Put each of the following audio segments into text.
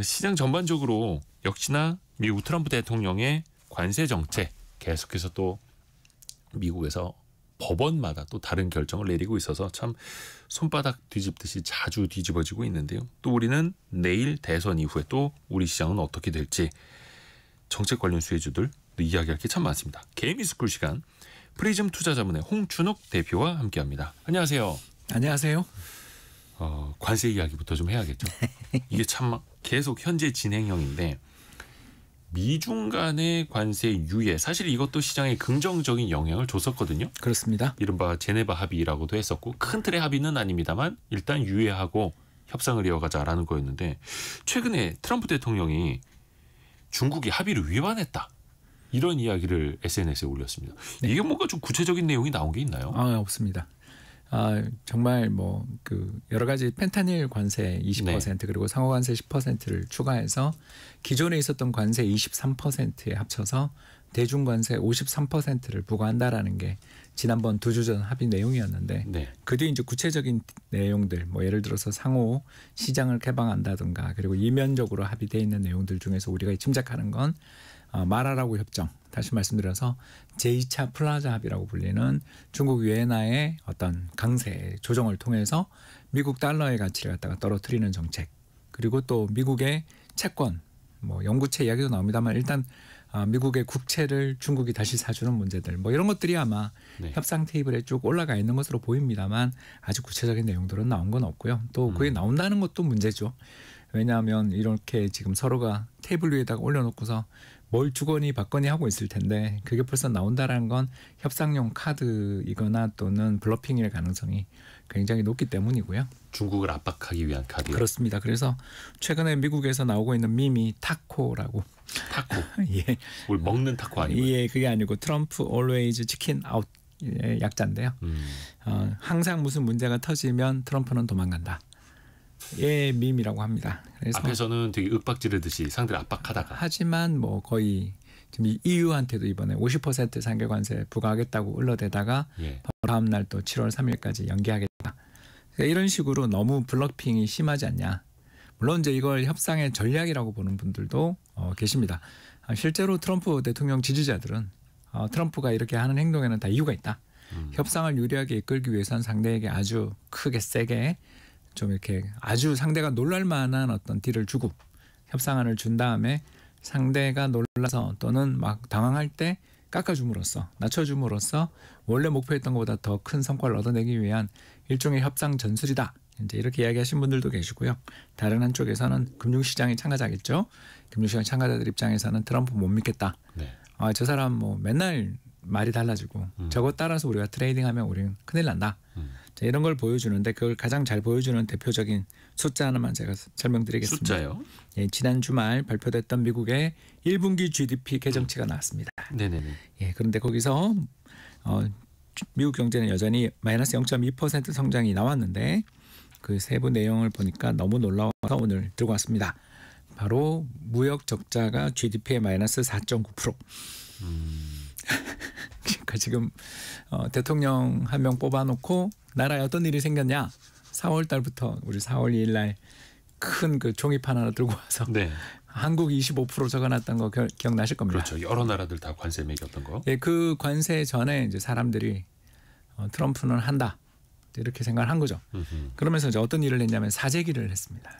시장 전반적으로 역시나 미국 트럼프 대통령의 관세 정책 계속해서 또 미국에서 법원마다 또 다른 결정을 내리고 있어서 참 손바닥 뒤집듯이 자주 뒤집어지고 있는데요. 또 우리는 내일 대선 이후에 또 우리 시장은 어떻게 될지 정책 관련 수혜주들 이야기할 게 참 많습니다. 개미스쿨 시간 프리즘 투자자문의 홍춘욱 대표와 함께합니다. 안녕하세요. 안녕하세요. 관세 이야기부터 좀 해야겠죠. 이게 참 계속 현재 진행형인데 미중 간의 관세 유예 사실 이것도 시장에 긍정적인 영향을 줬었거든요. 그렇습니다. 이른바 제네바 합의라고도 했었고 큰 틀의 합의는 아닙니다만 일단 유예하고 협상을 이어가자라는 거였는데 최근에 트럼프 대통령이 중국이 합의를 위반했다. 이런 이야기를 SNS에 올렸습니다. 네. 이게 뭔가 좀 구체적인 내용이 나온 게 있나요? 없습니다. 정말 여러 가지 펜타닐 관세 20% 그리고 상호 관세 10%를 추가해서 기존에 있었던 관세 23%에 합쳐서 대중 관세 53%를 부과한다라는 게 지난번 2주 전 합의 내용이었는데 네. 그 뒤에 이제 구체적인 내용들 예를 들어서 상호 시장을 개방한다든가 그리고 이면적으로 합의되어 있는 내용들 중에서 우리가 짐작하는 건 마라라고 협정 다시 말씀드려서 제2차 플라자 합의라고 불리는 중국 위엔나의 어떤 강세 조정을 통해서 미국 달러의 가치를 갖다가 떨어뜨리는 정책 그리고 또 미국의 채권 영구채 이야기도 나옵니다만 일단 미국의 국채를 중국이 다시 사주는 문제들 이런 것들이 아마 네. 협상 테이블에 쭉 올라가 있는 것으로 보입니다만 아직 구체적인 내용들은 나온 건 없고요. 또 그게 나온다는 것도 문제죠. 왜냐하면 이렇게 지금 서로가 테이블 위에다가 올려놓고서 뭘 주거니 받거니 하고 있을 텐데 그게 벌써 나온다라는 건 협상용 카드이거나 또는 블러핑일 가능성이 굉장히 높기 때문이고요. 중국을 압박하기 위한 카드요? 그렇습니다. 그래서 최근에 미국에서 나오고 있는 밈이 타코라고. 타코? 예. 우리 먹는 타코 아니고요? 예, 그게 아니고 트럼프 always 치킨 아웃 약자인데요. 항상 무슨 문제가 터지면 트럼프는 도망간다. 예, 밈이라고 합니다. 그래서 앞에서는 되게 윽박지르듯이 상대를 압박하다가 하지만 거의 지금 EU한테도 이번에 50% 상계 관세 부과하겠다고 흘러대다가 예. 다음 날 또 7월 3일까지 연기하겠다. 그러니까 이런 식으로 너무 블러핑이 심하지 않냐. 물론 이제 이걸 협상의 전략이라고 보는 분들도 계십니다. 실제로 트럼프 대통령 지지자들은 트럼프가 이렇게 하는 행동에는 다 이유가 있다. 협상을 유리하게 이끌기 위해서는 상대에게 아주 크게 세게 좀 이렇게 아주 상대가 놀랄 만한 어떤 딜을 주고 협상안을 준 다음에 상대가 놀라서 또는 막 당황할 때 깎아줌으로써 낮춰줌으로써 원래 목표했던 것보다 더 큰 성과를 얻어내기 위한 일종의 협상 전술이다. 이제 이렇게 이야기하신 분들도 계시고요. 다른 한쪽에서는 금융시장의 참가자겠죠. 금융시장 참가자들 입장에서는 트럼프 못 믿겠다. 네. 저 사람 맨날 말이 달라지고 저것 따라서 우리가 트레이딩하면 우리는 큰일 난다. 자, 이런 걸 보여주는데 그걸 가장 잘 보여주는 대표적인 숫자 하나만 제가 설명드리겠습니다. 숫자요? 예, 지난 주말 발표됐던 미국의 1분기 GDP 개정치가 나왔습니다. 네네네. 예, 그런데 거기서 미국 경제는 여전히 마이너스 0.2% 성장이 나왔는데 그 세부 내용을 보니까 너무 놀라워서 오늘 들고 왔습니다. 바로 무역 적자가 GDP의 마이너스 4.9%. 그러니까 지금 대통령 한 명 뽑아놓고 나라에 어떤 일이 생겼냐? 4월 달부터 우리 4월 2일 날 큰 그 종이판 하나 들고 와서 네. 한국 25% 적어놨던 거 기억나실 겁니다. 그렇죠. 여러 나라들 다 관세 매겼던 거. 예, 그 관세 전에 이제 사람들이 트럼프는 한다 이렇게 생각을 한 거죠. 그러면서 이제 어떤 일을 했냐면 사재기를 했습니다.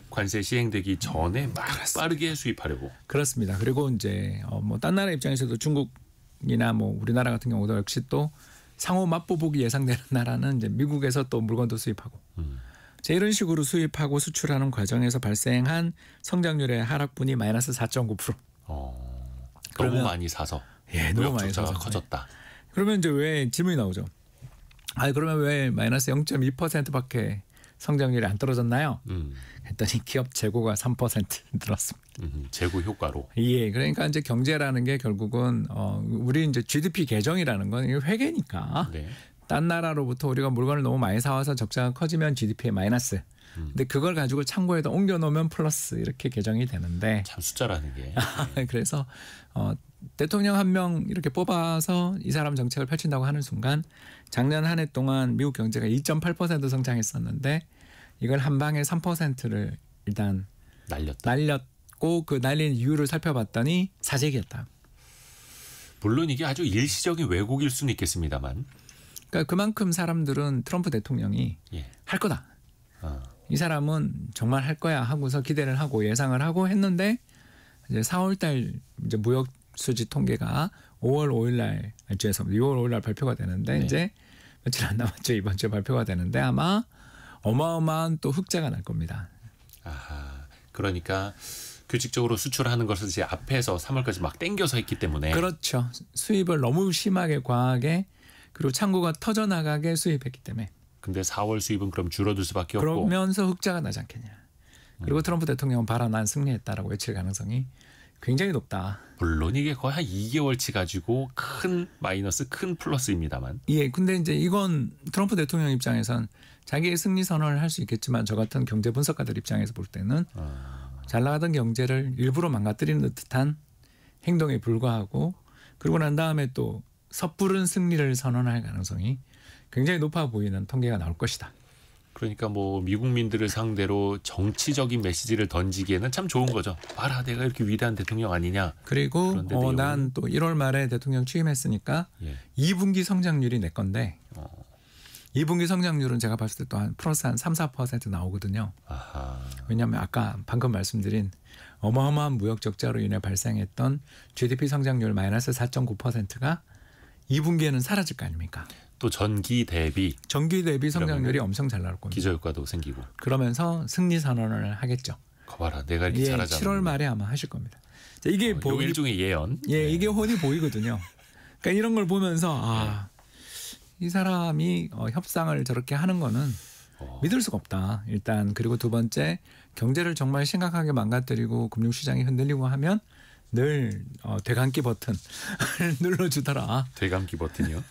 관세 시행되기 전에 막 빠르게 수입하려고. 그렇습니다. 그리고 이제 딴 나라 입장에서도 중국이나 우리나라 같은 경우도 역시 또 상호 맞보복이 예상되는 나라는 이제 미국에서 또 물건도 수입하고. 자, 이런 식으로 수입하고 수출하는 과정에서 발생한 성장률의 하락분이 마이너스 4.9%. 너무 많이 사서. 예, 너무 많이 사서 커졌다. 그러면 이제 왜 질문이 나오죠? 그러면 왜 마이너스 0.2%밖에 성장률이 안 떨어졌나요? 했더니 기업 재고가 3% 늘었습니다. 재고 효과로. 예, 그러니까 이제 경제라는 게 결국은 우리 이제 GDP 계정이라는 건 이게 회계니까. 네. 딴 나라로부터 우리가 물건을 너무 많이 사와서 적자가 커지면 GDP의 마이너스. 근데 그걸 가지고 창고에다 옮겨놓으면 플러스 이렇게 계정이 되는데. 참 숫자라는 게. 그래서 대통령 한 명 이렇게 뽑아서 이 사람 정책을 펼친다고 하는 순간 작년 한 해 동안 미국 경제가 2.8% 성장했었는데 이걸 한 방에 3%를 일단 날렸고 그 날린 이유를 살펴봤더니 사재기였다. 물론 이게 아주 일시적인 왜곡일 수는 있겠습니다만. 그러니까 그만큼 사람들은 트럼프 대통령이 예. 할 거다. 이 사람은 정말 할 거야 하고서 기대를 하고 예상을 하고 했는데 이제 4월달 이제 무역 수지 통계가 5월 5일날 죄송합니다. 6월 5일날 발표가 되는데 네. 이제 며칠 안 남았죠. 이번 주에 발표가 되는데 아마 어마어마한 또 흑자가 날 겁니다. 아하. 그러니까 규칙적으로 수출하는 것을 이제 앞에서 3월까지 막 땡겨서 했기 때문에. 그렇죠. 수입을 너무 심하게 과하게 그리고 창고가 터져나가게 수입했기 때문에. 근데 4월 수입은 그럼 줄어들 수밖에 없고. 그러면서 흑자가 나지 않겠냐. 그리고 트럼프 대통령은 봐라 난 승리했다라고 외칠 가능성이 굉장히 높다. 물론 이게 거의 한 2개월치 가지고 큰 마이너스 큰 플러스입니다만. 예, 근데 이제 이건 트럼프 대통령 입장에선 자기의 승리 선언을 할 수 있겠지만 저 같은 경제 분석가들 입장에서 볼 때는 잘 나가던 경제를 일부러 망가뜨리는 듯한 행동에 불과하고 그러고 난 다음에 또 섣부른 승리를 선언할 가능성이 굉장히 높아 보이는 통계가 나올 것이다. 그러니까 뭐 미국민들을 상대로 정치적인 메시지를 던지기에는 참 좋은 거죠. 봐라 내가 이렇게 위대한 대통령 아니냐. 그리고 그런데도 난 또 1월 말에 대통령 취임했으니까 예. 2분기 성장률이 내 건데 2분기 성장률은 제가 봤을 때 또 한 플러스 한 3, 4% 나오거든요. 아하. 왜냐하면 아까 방금 말씀드린 어마어마한 무역 적자로 인해 발생했던 GDP 성장률 마이너스 4.9%가 2분기에는 사라질 거 아닙니까? 또 전기 대비 전기 대비 성장률이 엄청 잘 나올 겁니다. 기저효과도 생기고. 그러면서 승리 선언을 하겠죠. 거봐라 내가 이렇게 잘하잖아. 7월 말에 아마 하실 겁니다. 자, 이게 요 일종의 예언. 예, 네. 이게 훤히 보이거든요. 그러니까 이런 걸 보면서 이 사람이 협상을 저렇게 하는 거는 믿을 수가 없다. 일단 그리고 두 번째 경제를 정말 심각하게 망가뜨리고 금융시장이 흔들리고 하면 늘 되감기 버튼을 눌러주더라. 되감기 버튼이요?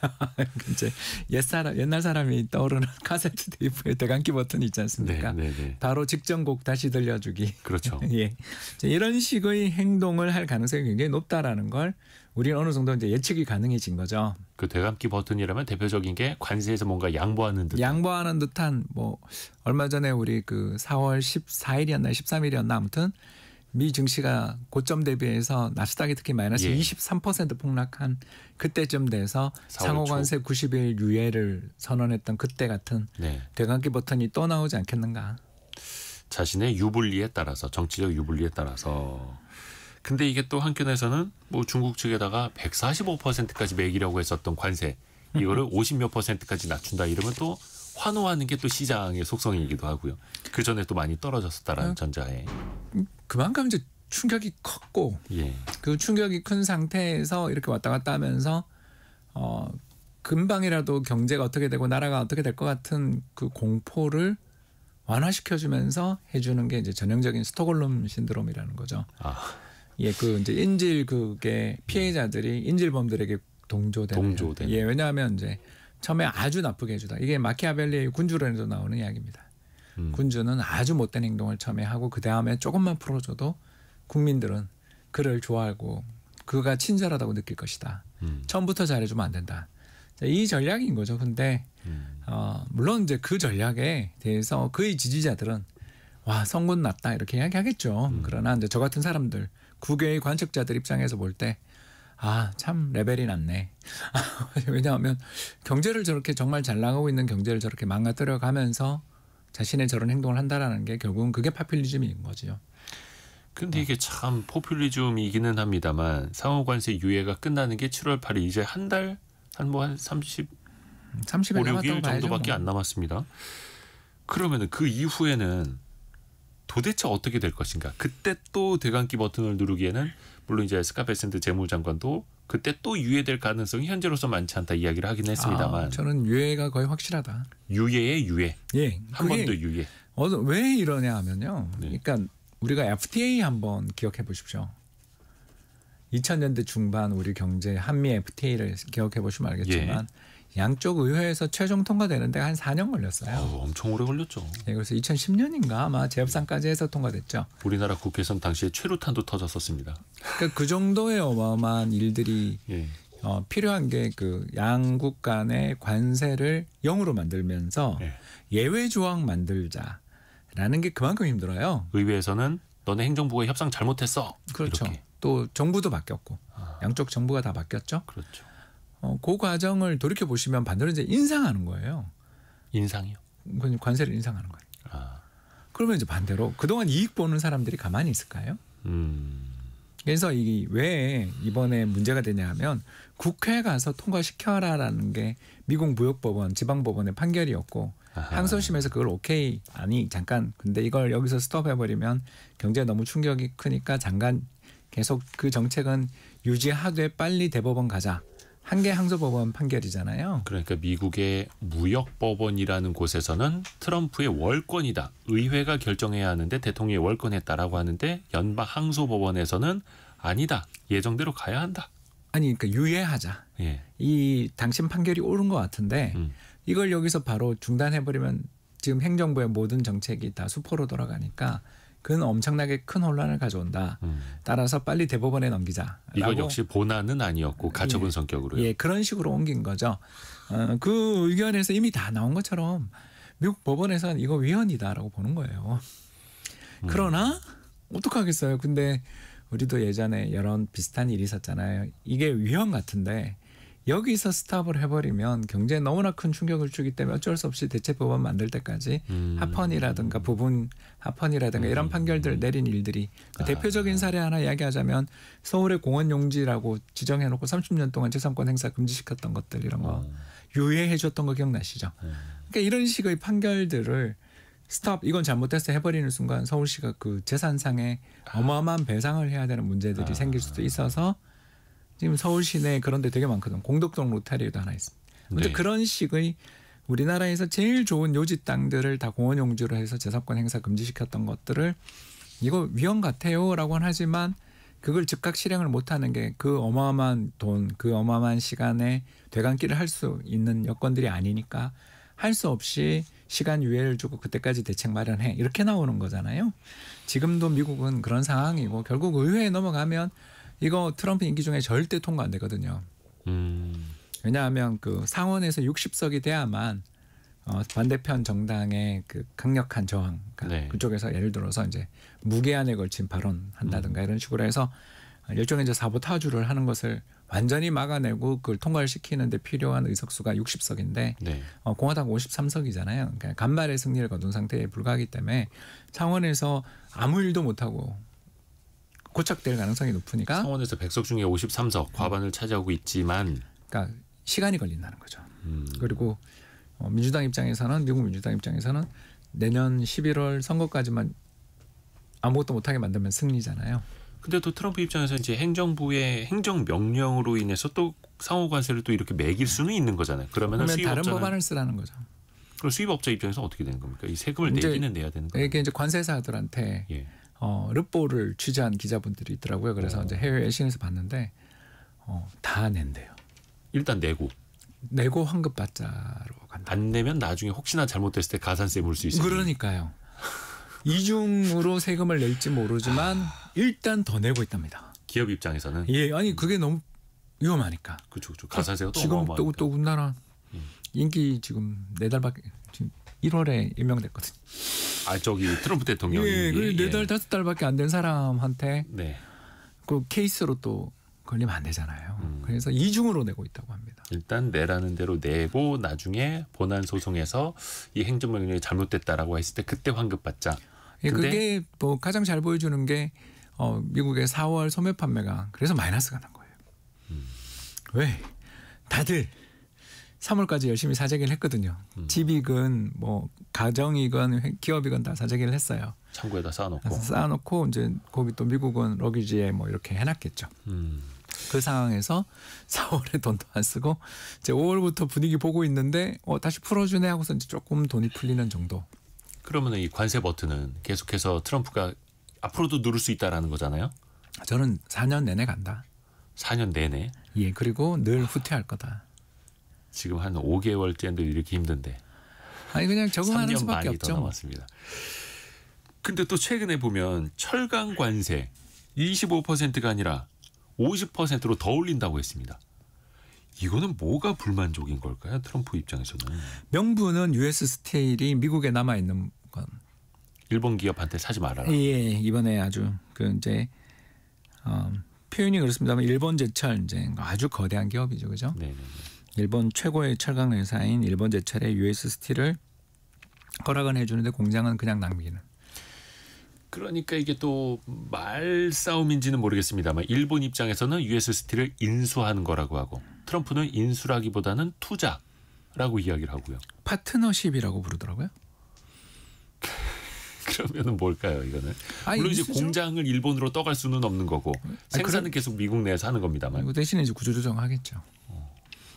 이제 옛날 사람이 떠오르는 카세트 테이프에 되감기 버튼이 있지 않습니까? 네. 바로 직전곡 다시 들려주기. 그렇죠. 예, 이런 식의 행동을 할 가능성이 굉장히 높다라는 걸 우리는 어느 정도 이제 예측이 가능해진 거죠. 그 되감기 버튼이라면 대표적인 게 관세에서 뭔가 양보하는 듯. 양보하는 듯한 뭐 얼마 전에 우리 그 4월 14일이었나 13일이었나 아무튼 미 증시가 고점 대비해서 나스닥이 특히 마이너스 23% 폭락한 그때쯤 돼서 상호관세 90일 유예를 선언했던 그때 같은 되감기 버튼이 또 나오지 않겠는가. 자신의 유불리에 따라서 정치적 유불리에 따라서. 근데 이게 또 한편에서는 뭐 중국 측에다가 145%까지 매기려고 했었던 관세 이거를 50몇 %까지 낮춘다 이러면 또 환호하는 게 또 시장의 속성이기도 하고요. 그 전에 또 많이 떨어졌었다라는 전자에. 그만큼 이제 충격이 컸고 그 충격이 큰 상태에서 이렇게 왔다 갔다 하면서 금방이라도 경제가 어떻게 되고 나라가 어떻게 될 것 같은 그 공포를 완화시켜주면서 해주는 게 이제 전형적인 스톡홀름 신드롬이라는 거죠. 예, 그 이제 인질 그게 피해자들이 인질범들에게 동조되는. 예, 왜냐하면 이제 처음에 아주 나쁘게 해주다. 이게 마키아벨리의 군주론에서 나오는 이야기입니다. 군주는 아주 못된 행동을 처음에 하고 그 다음에 조금만 풀어줘도 국민들은 그를 좋아하고 그가 친절하다고 느낄 것이다. 처음부터 잘해주면 안 된다. 자, 이 전략인 거죠. 근데 물론 이제 그 전략에 대해서 그의 지지자들은 와 성군 났다 이렇게 이야기하겠죠. 그러나 이제 저 같은 사람들 국외의 관측자들 입장에서 볼 때 참 레벨이 낮네. 왜냐하면 경제를 저렇게 정말 잘 나가고 있는 경제를 저렇게 망가뜨려 가면서 자신의 저런 행동을 한다라는 게 결국은 그게 파퓰리즘인 거죠. 근데 이게 참 포퓰리즘이기는 합니다만 상호관세 유예가 끝나는 게 7월 8일 이제 한 달 한 30일 6일 정도밖에 안 남았습니다. 그러면은 그 이후에는 도대체 어떻게 될 것인가? 그때 또 되감기 버튼을 누르기에는 물론 이제 스카페센트 재무장관도 그때 또 유예될 가능성이 현재로서 많지 않다 이야기를 하긴 했습니다만 저는 유예가 거의 확실하다. 유예의 유예. 예, 한 번 더 유예. 왜 이러냐 하면요. 그러니까 우리가 FTA 한번 기억해 보십시오. 2000년대 중반 우리 경제 한미 FTA를 기억해 보시면 알겠지만 양쪽 의회에서 최종 통과되는데 한 4년 걸렸어요. 엄청 오래 걸렸죠. 네, 그래서 2010년인가 아마 재협상까지 해서 통과됐죠. 우리나라 국회에선 당시에 최루탄도 터졌었습니다. 그러니까 그 정도의 어마어마한 일들이 필요한 게 그 양국 간의 관세를 0으로 만들면서 예외 조항 만들자라는 게 그만큼 힘들어요. 의회에서는 너네 행정부가 협상 잘못했어. 그렇죠. 이렇게. 또 정부도 바뀌었고 양쪽 정부가 다 바뀌었죠. 그렇죠. 그 과정을 돌이켜 보시면 반대로 이제 인상하는 거예요. 인상이요? 그건 관세를 인상하는 거예요. 아. 그러면 이제 반대로 그동안 이익 보는 사람들이 가만히 있을까요? 그래서 왜 이번에 문제가 되냐면 국회 가서 통과시켜라라는 게 미국 무역법원, 지방법원의 판결이었고 아하. 항소심에서 그걸 오케이 아니 잠깐 근데 이걸 여기서 스톱해버리면 경제에 너무 충격이 크니까 잠깐 계속 그 정책은 유지하되 빨리 대법원 가자. 한 개 항소법원 판결이잖아요. 그러니까 미국의 무역법원이라는 곳에서는 트럼프의 월권이다. 의회가 결정해야 하는데 대통령이 월권했다라고 하는데 연방 항소법원에서는 아니다. 예정대로 가야 한다. 아니 그러니까 유예하자. 예. 이 당신 판결이 옳은 것 같은데 이걸 여기서 바로 중단해버리면 지금 행정부의 모든 정책이 다 수포로 돌아가니까 그건 엄청나게 큰 혼란을 가져온다. 따라서 빨리 대법원에 넘기자. 이건 역시 본안은 아니었고 가처분 예. 성격으로요. 예, 그런 식으로 옮긴 거죠. 그 의견에서 이미 다 나온 것처럼 미국 법원에서는 이거 위헌이다라고 보는 거예요. 그러나 어떡하겠어요. 근데 우리도 예전에 이런 비슷한 일이 있었잖아요. 이게 위헌 같은데 여기서 스탑을 해버리면 경제에 너무나 큰 충격을 주기 때문에 어쩔 수 없이 대체법원 만들 때까지 합헌이라든가 부분 합헌이라든가 이런 판결들 내린 일들이 대표적인 사례 하나 이야기하자면 서울의 공원 용지라고 지정해놓고 30년 동안 재산권 행사 금지시켰던 것들 이런 거 유예해줬던 거 기억나시죠? 그러니까 이런 식의 판결들을 스탑 이건 잘못됐어 해버리는 순간 서울시가 그 재산상에 어마어마한 배상을 해야 되는 문제들이 생길 수도 있어서 지금 서울 시내에 그런 데 되게 많거든. 공덕동 로타리에도 하나 있습니다. 근데 네. 그런 식의 우리나라에서 제일 좋은 요지 땅들을 다 공원 용지로 해서 재산권 행사 금지시켰던 것들을 이거 위헌 같아요라고는 하지만 그걸 즉각 실행을 못하는 게 그 어마어마한 돈, 그 어마어마한 시간에 되감기를 할 수 있는 여건들이 아니니까 할 수 없이 시간 유예를 주고 그때까지 대책 마련해 이렇게 나오는 거잖아요. 지금도 미국은 그런 상황이고 결국 의회에 넘어가면 이거 트럼프 임기 중에 절대 통과 안 되거든요. 왜냐하면 그 상원에서 60석이 돼야만 반대편 정당의 그 강력한 저항, 그러니까 네. 그쪽에서 예를 들어서 이제 무기한에 걸친 발언한다든가 이런 식으로 해서 일종의 이제 사보타주를 하는 것을 완전히 막아내고 그걸 통과를 시키는데 필요한 의석수가 60석인데 네. 공화당 53석이잖아요. 그러니까 간발의 승리를 거둔 상태에 불과하기 때문에 상원에서 아무 일도 못하고 고착될 가능성이 높으니까 상원에서 100석 중에 53석 과반을 차지하고 있지만 그러니까 시간이 걸린다는 거죠. 그리고 민주당 입장에서는 미국 민주당 입장에서는 내년 11월 선거까지만 아무것도 못하게 만들면 승리잖아요. 근데 또 트럼프 입장에서 이제 행정부의 행정 명령으로 인해서 또 상호 관세를 또 이렇게 매길 수는 있는 거잖아요. 그러면 다른 법안을 쓰라는 거죠. 그럼 수입업자 입장에서 어떻게 되는 겁니까? 이 세금을 이제 내기는 내야 되는 거예요. 이게 이제 관세사들한테 예. 르포를 취재한 기자분들이 있더라고요. 그래서 이제 해외 신에서 봤는데 다 낸대요. 일단 내고 환급 받자로 간다. 안 내면 나중에 혹시나 잘못됐을 때 가산세 물 수 있어요. 그러니까요. 이중으로 세금을 낼지 모르지만 일단 더 내고 있답니다. 기업 입장에서는 예, 아니 그게 너무 위험하니까. 그렇죠. 가산세가 또 지금 어마어마하니까. 또 우리나라 임기 지금 4달밖에 지금 1월에 임명됐거든요. 아 저기 트럼프 대통령이 예, 4달 5달밖에 안 된 사람한테 네. 그 케이스로 또 걸리면 안 되잖아요. 그래서 이중으로 내고 있다고 합니다. 일단 내라는 대로 내고 나중에 본안 소송에서 이 행정명령이 잘못됐다라고 했을 때 그때 환급 받자. 예, 근데 그게 뭐 가장 잘 보여주는 게 미국의 4월 소매 판매가 그래서 마이너스가 난 거예요. 왜? 다들 3월까지 열심히 사재기를 했거든요. 집이건 뭐 가정이건 기업이건 다 사재기를 했어요. 창고에다 쌓아놓고. 쌓아놓고 이제 거기 또 미국은 러기지에 뭐 이렇게 해놨겠죠. 그 상황에서 4월에 돈도 안 쓰고 이제 5월부터 분위기 보고 있는데 다시 풀어주네 하고서 이제 조금 돈이 풀리는 정도. 그러면 이 관세 버튼은 계속해서 트럼프가 앞으로도 누를 수 있다라는 거잖아요. 저는 4년 내내 간다. 4년 내내. 예, 그리고 늘 후퇴할 거다. 지금 한 5개월째인데 이렇게 힘든데. 아니 그냥 적응하는 3년 수밖에 반이 더 없죠. 남았습니다. 근데 또 최근에 보면 철강 관세 25%가 아니라 50%로 더 올린다고 했습니다. 이거는 뭐가 불만족인 걸까요? 트럼프 입장에서는. 명분은 US 스테일이 미국에 남아 있는 건. 일본 기업한테 사지 말아라. 예, 이번에 아주 그 이제 표현이 그렇습니다만 일본제철 이제 아주 거대한 기업이죠, 그죠? 네네. 일본 최고의 철강 회사인 일본제철의 US 스틸을 허락은 해주는데 공장은 그냥 낭비는. 그러니까 이게 또 말싸움인지는 모르겠습니다만 일본 입장에서는 US 스틸을 인수하는 거라고 하고 트럼프는 인수라기보다는 투자라고 이야기를 하고요. 파트너십이라고 부르더라고요. 그러면은 뭘까요, 이거는? 아니, 물론 이제 인수죠? 공장을 일본으로 떠갈 수는 없는 거고 생산은 계속 미국 내에서 하는 겁니다만. 그 대신에 이제 구조조정하겠죠.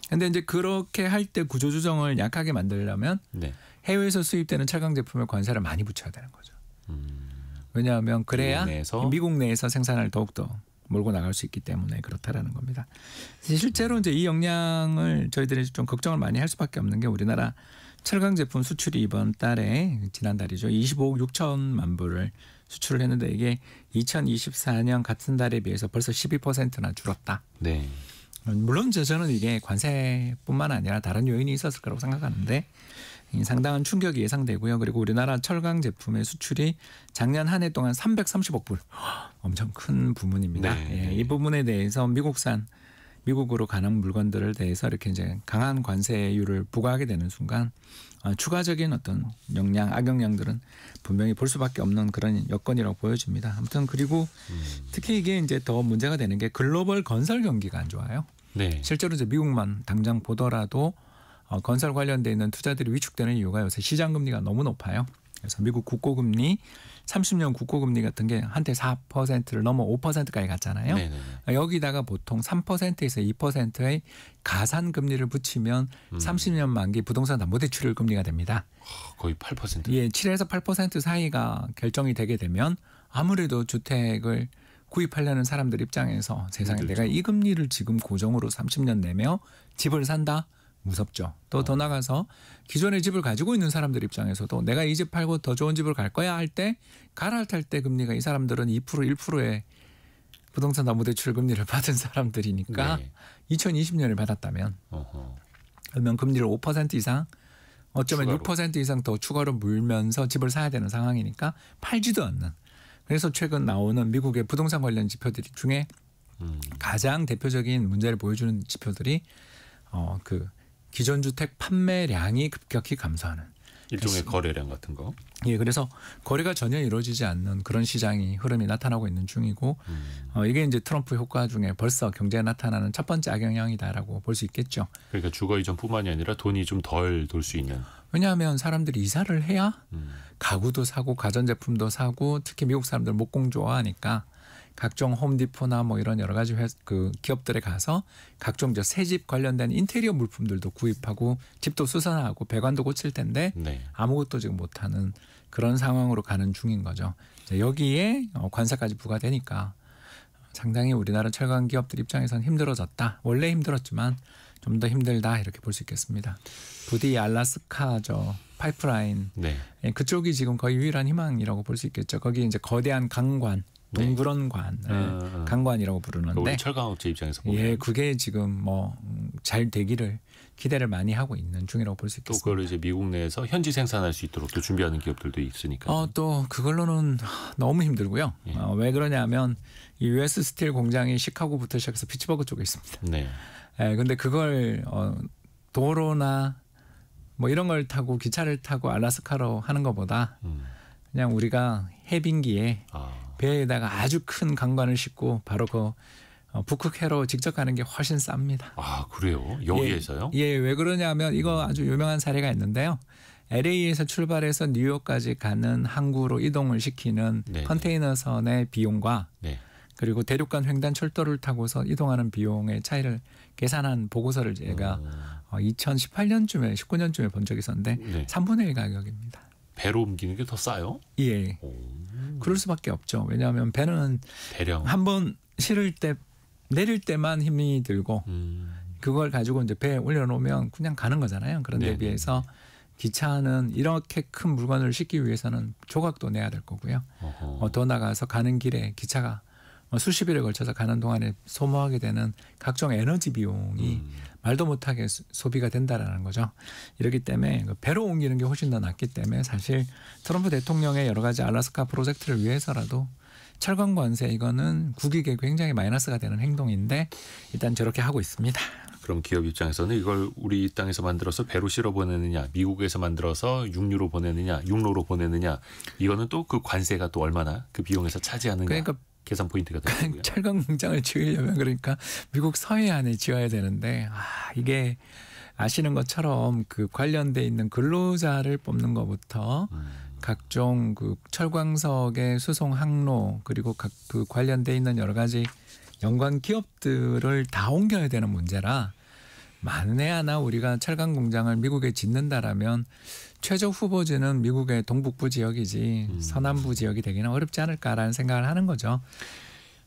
근데 이제 그렇게 할 때 구조조정을 약하게 만들려면 네. 해외에서 수입되는 철강 제품에 관세를 많이 붙여야 되는 거죠. 왜냐하면 그래야 미국 내에서 생산을 더욱더 몰고 나갈 수 있기 때문에 그렇다라는 겁니다. 실제로 이제 이 역량을 저희들이 좀 걱정을 많이 할 수밖에 없는 게 우리나라 철강 제품 수출이 이번 달에 지난달이죠. 25억 6천만 불을 수출을 했는데 이게 2024년 같은 달에 비해서 벌써 12%나 줄었다. 네. 물론 저는 이게 관세뿐만 아니라 다른 요인이 있었을 거라고 생각하는데 상당한 충격이 예상되고요. 그리고 우리나라 철강 제품의 수출이 작년 한 해 동안 330억 불 엄청 큰 부문입니다. 네. 이 부분에 대해서 미국으로 가는 물건들을 대해서 이렇게 이제 강한 관세율을 부과하게 되는 순간 추가적인 어떤 악영향들은 분명히 볼 수밖에 없는 그런 여건이라고 보여집니다. 아무튼 그리고 특히 이게 이제 더 문제가 되는 게 글로벌 건설 경기가 안 좋아요. 네. 실제로 이제 미국만 당장 보더라도 건설 관련돼 있는 투자들이 위축되는 이유가 요새 시장 금리가 너무 높아요. 그래서 미국 국고금리 30년 국고금리 같은 게 한때 4%를 넘어 5%까지 갔잖아요. 네네. 여기다가 보통 3%에서 2%의 가산 금리를 붙이면 30년 만기 부동산 담보대출 금리가 됩니다. 거의 8%. 예, 7에서 8% 사이가 결정이 되게 되면 아무래도 주택을 구입하려는 사람들 입장에서 세상에 힘들죠. 내가 이 금리를 지금 고정으로 30년 내며 집을 산다? 무섭죠. 또 더 나가서 기존의 집을 가지고 있는 사람들 입장에서도 내가 이 집 팔고 더 좋은 집을 갈 거야 할 때 갈아탈 때 금리가 이 사람들은 2% 1%의 부동산 담보대출 금리를 받은 사람들이니까 네. 2020년에 받았다면 어허. 그러면 금리를 5% 이상 어쩌면 추가로. 6% 이상 더 추가로 물면서 집을 사야 되는 상황이니까 팔지도 않는. 그래서 최근 나오는 미국의 부동산 관련 지표들 중에 가장 대표적인 문제를 보여주는 지표들이 그 기존 주택 판매량이 급격히 감소하는 일종의 거래량 같은 거. 예, 그래서 거래가 전혀 이루어지지 않는 그런 시장이 흐름이 나타나고 있는 중이고 이게 이제 트럼프 효과 중에 벌써 경제에 나타나는 첫 번째 악영향이다라고 볼 수 있겠죠. 그러니까 주거 이전뿐만이 아니라 돈이 좀 덜 돌 수 있는. 왜냐하면 사람들이 이사를 해야 가구도 사고 가전제품도 사고 특히 미국 사람들 목공 좋아하니까 각종 홈디포나 뭐 이런 여러 가지 그 기업들에 가서 각종 새집 관련된 인테리어 물품들도 구입하고 집도 수선하고 배관도 고칠 텐데 네. 아무것도 지금 못하는 그런 상황으로 가는 중인 거죠. 여기에 관세까지 부과되니까 상당히 우리나라 철강 기업들 입장에서는 힘들어졌다. 원래 힘들었지만 좀 더 힘들다 이렇게 볼 수 있겠습니다. 부디 알래스카 파이프라인 네. 그쪽이 지금 거의 유일한 희망이라고 볼 수 있겠죠. 거기 이제 거대한 강관 동그런 관, 강관이라고 부르는데 우리 철강업체 입장에서 보면 예, 그게 지금 뭐 잘 되기를 기대를 많이 하고 있는 중이라고 볼 수 또 있겠습니다. 그걸 이제 미국 내에서 현지 생산할 수 있도록 또 준비하는 기업들도 있으니까. 또 그걸로는 너무 힘들고요. 예. 왜 그러냐면 이 US 스틸 공장이 시카고부터 시작해서 피츠버그 쪽에 있습니다. 네. 근데 그걸 도로나 뭐 이런 걸 타고 기차를 타고 알래스카로 하는 것보다 그냥 우리가 해빙기에 배에다가 아주 큰 강관을 싣고 바로 그 북극해로 직접 가는 게 훨씬 쌉니다. 아, 그래요? 여기에서요? 예, 왜 그러냐면 이거 아주 유명한 사례가 있는데요. LA에서 출발해서 뉴욕까지 가는 항구로 이동을 시키는 네. 컨테이너선의 비용과 네. 그리고 대륙간 횡단 철도를 타고서 이동하는 비용의 차이를 계산한 보고서를 제가 2018년쯤에 19년쯤에 본 적이 있었는데 네. 3분의 1 가격입니다. 배로 옮기는 게 더 싸요? 예. 그럴 수밖에 없죠. 왜냐하면 배는 대량. 한번 실을 때 내릴 때만 힘이 들고 그걸 가지고 이제 배에 올려놓으면 그냥 가는 거잖아요. 그런데 네네. 비해서 기차는 이렇게 큰 물건을 싣기 위해서는 조각도 내야 될 거고요. 더 나가서 가는 길에 기차가 수십일에 걸쳐서 가는 동안에 소모하게 되는 각종 에너지 비용이 말도 못하게 소비가 된다라는 거죠. 이렇기 때문에 배로 옮기는 게 훨씬 더 낫기 때문에 사실 트럼프 대통령의 여러 가지 알래스카 프로젝트를 위해서라도 철강 관세 이거는 국익에 굉장히 마이너스가 되는 행동인데 일단 저렇게 하고 있습니다. 그럼 기업 입장에서는 이걸 우리 땅에서 만들어서 배로 실어 보내느냐, 미국에서 만들어서 육류로 보내느냐, 육로로 보내느냐, 이거는 또 그 관세가 또 얼마나 그 비용에서 차지하느냐. 그러니까 계산 포인트가 되고요. 철강 공장을 지으려면 그러니까 미국 서해안에 지어야 되는데 이게 아시는 것처럼 그 관련돼 있는 근로자를 뽑는 것부터 각종 그 철광석의 수송 항로 그리고 각 그 관련돼 있는 여러 가지 연관 기업들을 다 옮겨야 되는 문제라 만에 하나 우리가 철강 공장을 미국에 짓는다라면 최적 후보지는 미국의 동북부 지역이지 서남부 지역이 되기는 어렵지 않을까라는 생각을 하는 거죠.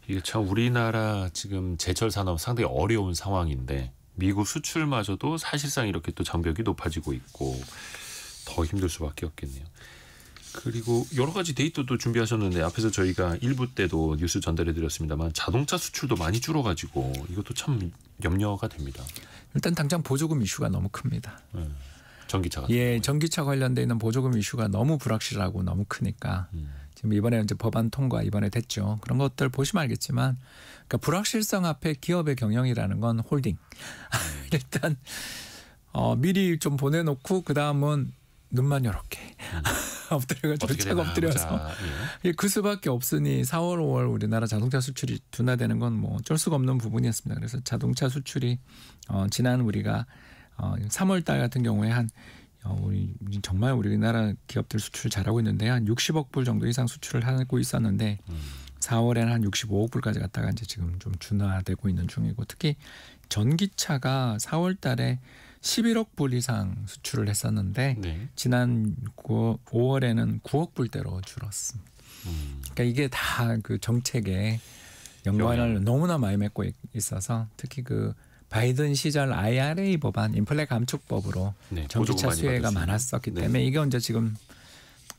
이게 참 우리나라 지금 제철 산업 상당히 어려운 상황인데 미국 수출마저도 사실상 이렇게 또 장벽이 높아지고 있고 더 힘들 수밖에 없겠네요. 그리고 여러 가지 데이터도 준비하셨는데 앞에서 저희가 1부 때도 뉴스 전달해드렸습니다만 자동차 수출도 많이 줄어가지고 이것도 참 염려가 됩니다. 일단 당장 보조금 이슈가 너무 큽니다. 전기차 같은 예, 경우에. 전기차 관련돼 있는 보조금 이슈가 너무 불확실하고 너무 크니까 지금 이번에 이제 법안 통과 이번에 됐죠. 그런 것들 보시면 알겠지만 그러니까 불확실성 앞에 기업의 경영이라는 건 홀딩. 일단 미리 좀 보내놓고 그 다음은 눈만 이렇게 엎드려가지고 쫙 엎드려서 그 수밖에 없으니 4월, 5월 우리나라 자동차 수출이 둔화되는 건 뭐 어쩔 수가 없는 부분이었습니다. 그래서 자동차 수출이 지난 우리가 3월 달 같은 경우에 우리 정말 우리나라 기업들 수출 잘하고 있는데 한 60억 불 정도 이상 수출을 하고 있었는데 4월에는 한 65억 불까지 갔다가 이제 지금 좀 준화되고 있는 중이고 특히 전기차가 4월 달에 11억 불 이상 수출을 했었는데 네. 지난 5월에는 9억 불대로 줄었습니다. 그러니까 이게 다 그 정책에 연관을 너무나 많이 맺고 있어서 특히 그 바이든 시절 IRA 법안 인플레 감축법으로 전기차 수혜가 많았었기 때문에 이게 이제 지금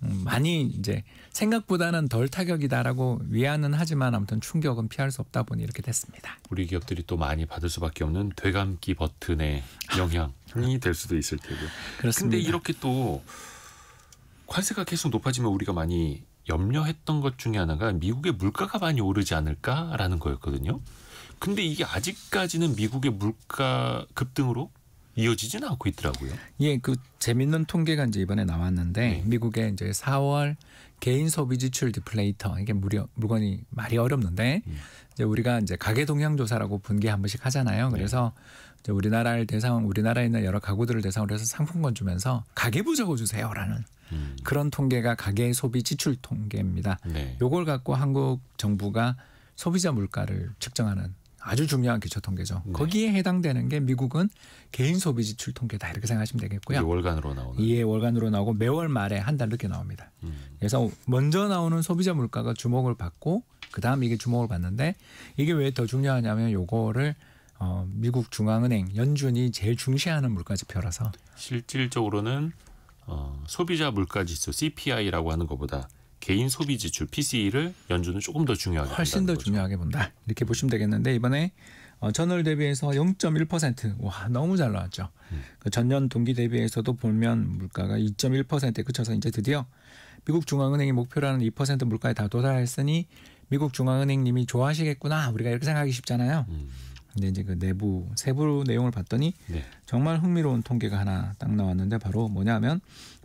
많이 이제 생각보다는 덜 타격이다라고 위안은 하지만 아무튼 충격은 피할 수 없다 보니 이렇게 됐습니다. 우리 기업들이 또 많이 받을 수밖에 없는 되감기 버튼의 영향이 될 수도 있을 테고. 그런데 이렇게 또 관세가 계속 높아지면 우리가 많이 염려했던 것 중에 하나가 미국의 물가가 많이 오르지 않을까라는 거였거든요. 근데 이게 아직까지는 미국의 물가 급등으로 이어지지는 않고 있더라고요. 예, 그 재밌는 통계가 이제 이번에 나왔는데 미국의 이제 4월 개인 소비 지출 디플레이터 이게 물건이 말이 어렵는데 이제 우리가 이제 가계 동향 조사라고 분기에 한 번씩 하잖아요. 그래서 이제 우리나라에 있는 여러 가구들을 대상으로 해서 상품권 주면서 가계부 적어주세요라는 그런 통계가 가계 소비 지출 통계입니다. 요걸 갖고 한국 정부가 소비자 물가를 측정하는 아주 중요한 기초 통계죠. 거기에 해당되는 게 미국은 개인 소비 지출 통계다 이렇게 생각하시면 되겠고요. 월간으로 나오는. 예, 월간으로 나오고 매월 말에 한 달 늦게 나옵니다. 그래서 먼저 나오는 소비자 물가가 주목을 받고 그다음 이게 주목을 받는데 이게 왜 더 중요하냐면 요거를 미국 중앙은행 연준이 제일 중시하는 물가 지표라서 실질적으로는 소비자 물가 지수 CPI라고 하는 것보다 개인 소비 지출 PCE를 연준은 조금 더 중요하게 훨씬 더 중요하게 본다. 이렇게 보시면 되겠는데 이번에 전월 대비해서 0.1% 와 너무 잘 나왔죠. 그 전년 동기 대비해서도 보면 물가가 2.1%에 그쳐서 이제 드디어 미국 중앙은행이 목표라는 2% 물가에 다 도달했으니 미국 중앙은행님이 좋아하시겠구나 우리가 이렇게 생각하기 쉽잖아요. 근데 이제 그 내부 세부 내용을 봤더니 정말 흥미로운 통계가 하나 딱 나왔는데 바로 뭐냐면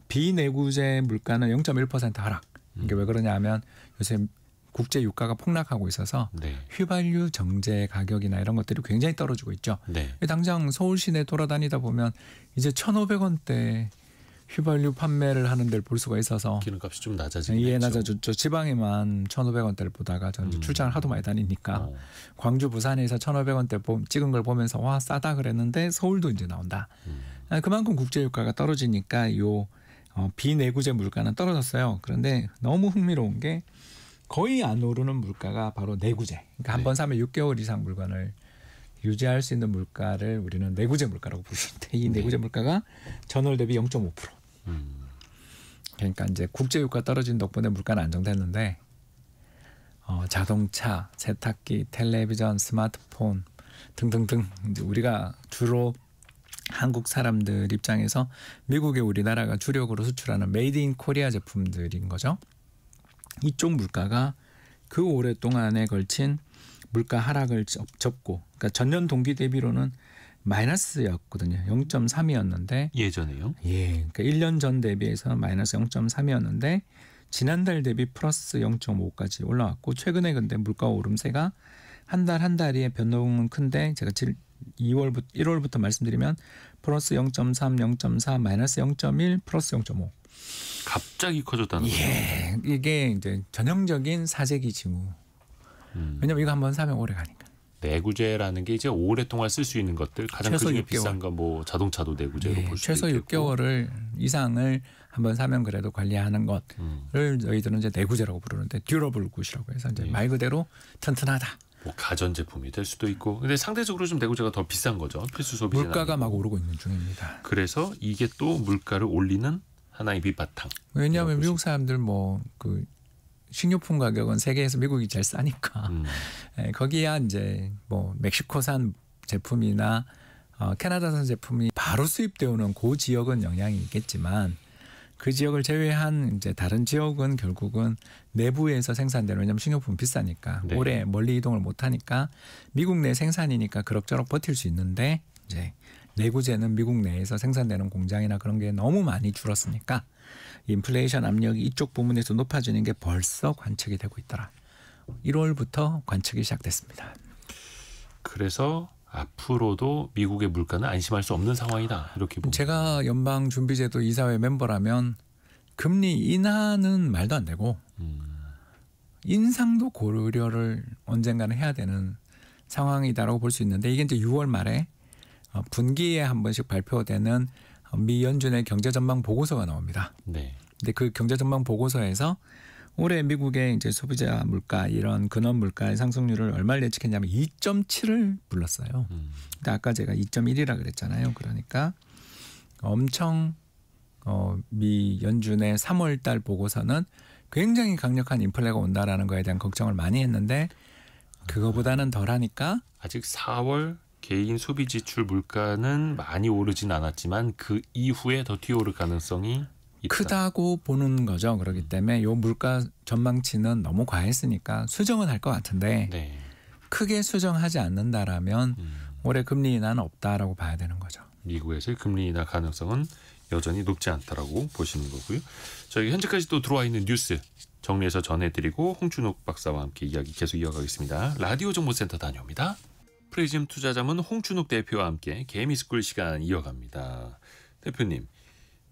비내구재 물가는 0.1% 하락. 이게 왜 그러냐면 요새 국제 유가가 폭락하고 있어서 휘발유 정제 가격이나 이런 것들이 굉장히 떨어지고 있죠. 당장 서울 시내 돌아다니다 보면 이제 1,500원대 휘발유 판매를 하는 데를 볼 수가 있어서 기름값이 좀 낮아지긴 예, 했죠. 낮아졌죠. 지방에만 1,500원대를 보다가 저는 출장을 하도 많이 다니니까 광주, 부산에서 1,500원대 찍은 걸 보면서 와 싸다 그랬는데 서울도 이제 나온다. 그만큼 국제 유가가 떨어지니까 요 비내구재 물가는 떨어졌어요. 그런데 너무 흥미로운 게 거의 안 오르는 물가가 바로 내구재. 그러니까 한 번 사면 6개월 이상 물건을 유지할 수 있는 물가를 우리는 내구재 물가라고 부르는데 이 내구재 물가가 전월 대비 0.5%. 그러니까 이제 국제 유가 떨어진 덕분에 물가는 안정됐는데 자동차, 세탁기, 텔레비전, 스마트폰 등등등 이제 우리가 주로 한국 사람들 입장에서 미국에 우리나라가 주력으로 수출하는 메이드 인 코리아 제품들인 거죠. 이쪽 물가가 그 오랫동안에 걸친 물가 하락을 접고 그러니까 전년 동기 대비로는 마이너스였거든요. 0.3이었는데 예전에요? 예, 그러니까 1년 전 대비해서 마이너스 0.3이었는데 지난달 대비 플러스 0.5까지 올라왔고 최근에 근데 물가 오름세가 한 달의 변동은 큰데 제가 1월부터 말씀드리면 플러스 0.3, 0.4, 마이너스 0.1, 플러스 0.5. 갑자기 커졌다는 거죠. 예, 이게 이제 전형적인 사재기 징후. 왜냐면 이거 한번 사면 오래 가니까. 내구재라는 게 이제 오랫동안 쓸 수 있는 것들 가장 최소 그중에 6개월. 비싼 건 뭐 자동차도 내구재로 예, 볼 수도 최소 있겠고. 6개월을 이상을 한번 사면 그래도 관리하는 것을 저희들은 이제 내구재라고 부르는데 듀러블 굿이라고 해서 이제 예. 말 그대로 튼튼하다. 뭐 가전 제품이 될 수도 있고. 근데 상대적으로 좀 내구재가 더 비싼 거죠. 필수 소비재. 물가가 막 오르고 있는 중입니다. 그래서 이게 또 물가를 올리는 하나의 밑바탕. 왜냐하면 미국 사람들 뭐 그 식료품 가격은 세계에서 미국이 제일 싸니까 예, 거기야 이제 뭐 멕시코산 제품이나 캐나다산 제품이 바로 수입되어 오는 그 지역은 영향이 있겠지만 그 지역을 제외한 이제 다른 지역은 결국은 내부에서 생산되는 왜냐하면 식료품 비싸니까 네. 오래 멀리 이동을 못하니까 미국 내 생산이니까 그럭저럭 버틸 수 있는데 이제 내구재는 미국 내에서 생산되는 공장이나 그런 게 너무 많이 줄었으니까 인플레이션 압력이 이쪽 부분에서 높아지는 게 벌써 관측이 되고 있더라. 1월부터 관측이 시작됐습니다. 그래서 앞으로도 미국의 물가는 안심할 수 없는 상황이다. 이렇게 봅니다. 제가 연방준비제도 이사회 멤버라면 금리 인하는 말도 안 되고 인상도 고려를 언젠가는 해야 되는 상황이다라고 볼 수 있는데 이게 이제 6월 말에 분기에 한 번씩 발표되는 미 연준의 경제 전망 보고서가 나옵니다. 네. 근데 그 경제 전망 보고서에서 올해 미국의 이제 소비자 물가 이런 근원 물가의 상승률을 얼마를 예측했냐면 2.7을 불렀어요. 근데 아까 제가 2.1이라 그랬잖아요. 그러니까 엄청 미 연준의 3월 달 보고서는 굉장히 강력한 인플레가 온다라는 거에 대한 걱정을 많이 했는데 그거보다는 덜하니까 아직 4월 개인 소비 지출 물가는 많이 오르진 않았지만 그 이후에 더 뛰어오를 가능성이 있다. 크다고 보는 거죠. 그렇기 때문에 요 물가 전망치는 너무 과했으니까 수정은 할 것 같은데 네. 크게 수정하지 않는다라면 올해 금리 인하는 없다라고 봐야 되는 거죠. 미국에서의 금리 인하 가능성은 여전히 높지 않다라고 보시는 거고요. 저희 현재까지 또 들어와 있는 뉴스 정리해서 전해드리고 홍춘욱 박사와 함께 이야기 계속 이어가겠습니다. 라디오 정보센터 다녀옵니다. 프리즘 투자자문 홍춘욱 대표와 함께 개미스쿨 시간 이어갑니다. 대표님,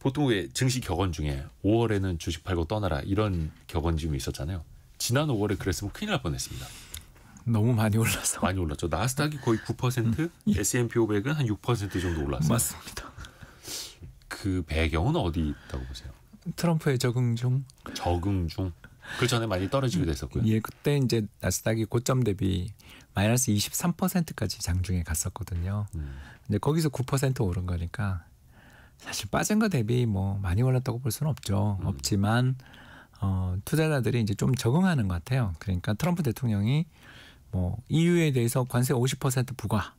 보통 왜 증시 격언 중에 5월에는 주식 팔고 떠나라 이런 격언 지금 있었잖아요. 지난 5월에 그랬으면 큰일 날 뻔했습니다. 너무 많이 올라서. 많이 올랐죠. 나스닥이 거의 9%, S&P 500은 한 6% 정도 올랐어요. 맞습니다. 그 배경은 어디 있다고 보세요? 트럼프의 적응 중. 적응 중. 그 전에 많이 떨어지기도 했었고요. 예, 그때 이제 나스닥이 고점 대비 마이너스 23%까지 장중에 갔었거든요. 근데 거기서 9% 오른 거니까 사실 빠진 거 대비 뭐 많이 올랐다고 볼 수는 없죠. 없지만 투자자들이 이제 좀 적응하는 것 같아요. 그러니까 트럼프 대통령이 뭐 EU에 대해서 관세 50% 부과